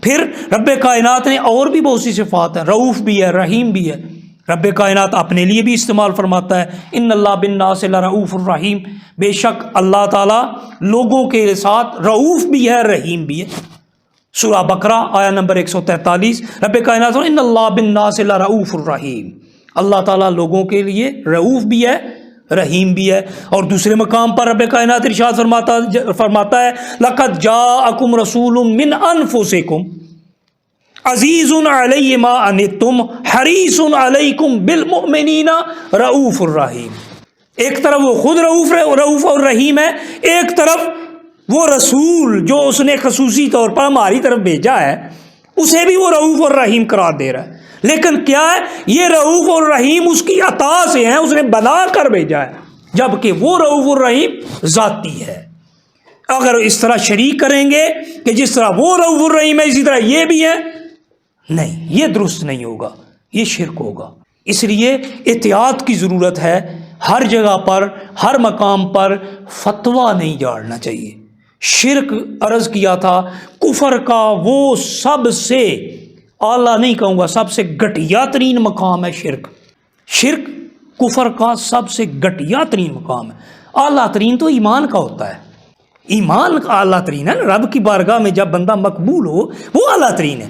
پھر رب کائنات نے اور بھی بہت سی صفات ہیں، رعوف بھی ہے، رحیم بھی ہے۔ رب کائنات اپنے لیے بھی استعمال فرماتا ہے، ان اللہ بالناس لرؤوف الرحیم، بے شک اللہ تعالیٰ لوگوں کے ساتھ رعوف بھی ہے، رحیم بھی ہے۔ سورہ بقرہ آیا نمبر 143، رب کائنات ان اللہ بالناس لرؤوف الرحیم، اللہ تعالیٰ لوگوں کے لیے رعوف بھی ہے، رحیم بھی ہے۔ اور دوسرے مقام پر رب کائنات ارشاد فرماتا ہے لقد جاءکم رسول من انفسکم عزیز علیہ ما عنتم حریص علیکم بالمؤمنین رؤوف الرحیم۔ ایک طرف وہ خود رؤوف اور رحیم ہے، ایک طرف وہ رسول جو اس نے خصوصی طور پر ہماری طرف بھیجا ہے اسے بھی وہ رؤوف اور رحیم قرار دے رہا ہے۔ لیکن کیا ہے، یہ رؤوف اور رحیم اس کی عطا سے ہیں، اس نے بنا کر بھیجا ہے، جبکہ وہ رؤوف اور رحیم ذاتی ہے۔ اگر اس طرح شریک کریں گے کہ جس طرح وہ رؤوف اور رحیم ہے اسی طرح یہ بھی ہے، نہیں، یہ درست نہیں ہوگا، یہ شرک ہوگا۔ اس لیے احتیاط کی ضرورت ہے، ہر جگہ پر ہر مقام پر فتویٰ نہیں جھاڑنا چاہیے۔ شرک عرض کیا تھا کفر کا وہ سب سے اعلیٰ نہیں کہوں گا، سب سے گھٹیا ترین مقام ہے شرک۔ شرک کفر کا سب سے گھٹیا ترین مقام ہے، اعلیٰ ترین تو ایمان کا ہوتا ہے، ایمان کا اعلیٰ ترین ہے نا، رب کی بارگاہ میں جب بندہ مقبول ہو وہ اعلیٰ ترین ہے،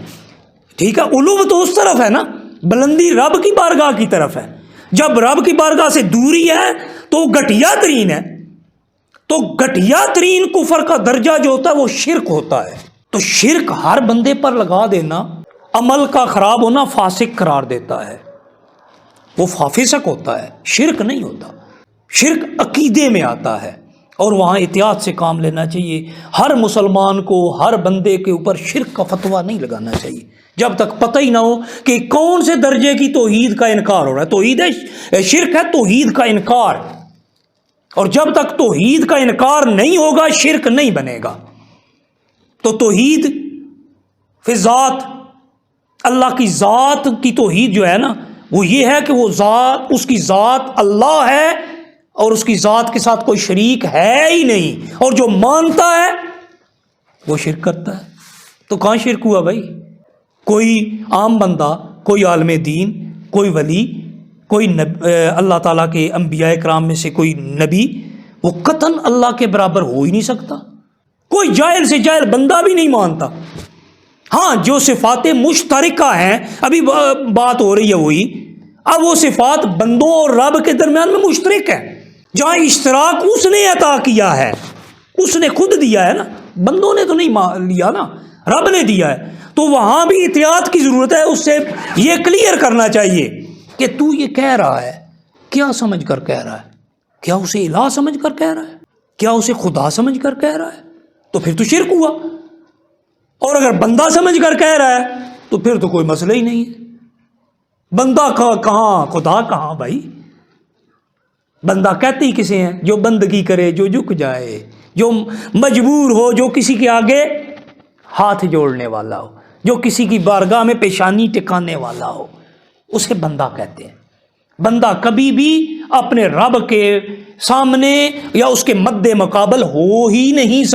ٹھیک ہے۔ علو تو اس طرف ہے نا، بلندی رب کی بارگاہ کی طرف ہے، جب رب کی بارگاہ سے دوری ہے تو گھٹیا ترین ہے، تو گھٹیا ترین کفر کا درجہ جو ہوتا ہے وہ شرک ہوتا ہے۔ تو شرک ہر بندے پر لگا دینا عمل کا خراب ہونا فاسق قرار دیتا ہے، وہ فاسق ہوتا ہے، شرک نہیں ہوتا۔ شرک عقیدے میں آتا ہے اور وہاں احتیاط سے کام لینا چاہیے۔ ہر مسلمان کو ہر بندے کے اوپر شرک کا فتویٰ نہیں لگانا چاہیے جب تک پتہ ہی نہ ہو کہ کون سے درجے کی توحید کا انکار ہو رہا ہے۔ توحید ہے، شرک ہے توحید کا انکار، اور جب تک توحید کا انکار نہیں ہوگا شرک نہیں بنے گا۔ تو توحید فی ذات، اللہ کی ذات کی توحید جو ہے نا وہ یہ ہے کہ وہ ذات، اس کی ذات اللہ ہے اور اس کی ذات کے ساتھ کوئی شریک ہے ہی نہیں، اور جو مانتا ہے وہ شرک کرتا ہے۔ تو کہاں شرک ہوا بھائی؟ کوئی عام بندہ، کوئی عالم دین، کوئی ولی، کوئی اللہ تعالیٰ کے انبیاء کرام میں سے کوئی نبی، وہ قطعاً اللہ کے برابر ہو ہی نہیں سکتا۔ کوئی جاہل سے جاہل بندہ بھی نہیں مانتا۔ ہاں جو صفات مشترکہ ہیں، ابھی بات ہو رہی ہے وہی، اب وہ صفات بندوں اور رب کے درمیان میں مشترک ہے، جہاں اشتراک اس نے عطا کیا ہے، اس نے خود دیا ہے نا، بندوں نے تو نہیں لیا نا، رب نے دیا ہے۔ تو وہاں بھی احتیاط کی ضرورت ہے، اس سے یہ کلیئر کرنا چاہیے کہ تو یہ کہہ رہا ہے کیا سمجھ کر کہہ رہا ہے؟ کیا اسے الہ سمجھ کر کہہ رہا ہے؟ کیا اسے خدا سمجھ کر کہہ رہا ہے؟ تو پھر تو شرک ہوا۔ اور اگر بندہ سمجھ کر کہہ رہا ہے تو پھر تو کوئی مسئلہ ہی نہیں ہے۔ بندہ کہاں خدا کہاں بھائی؟ بندہ کہتے ہی کسے ہیں؟ جو بندگی کرے، جو جھک جائے، جو مجبور ہو، جو کسی کے آگے ہاتھ جوڑنے والا ہو، جو کسی کی بارگاہ میں پیشانی ٹکانے والا ہو، اسے بندہ کہتے ہیں۔ بندہ کبھی بھی اپنے رب کے سامنے یا اس کے مد مقابل ہو ہی نہیں سکتا۔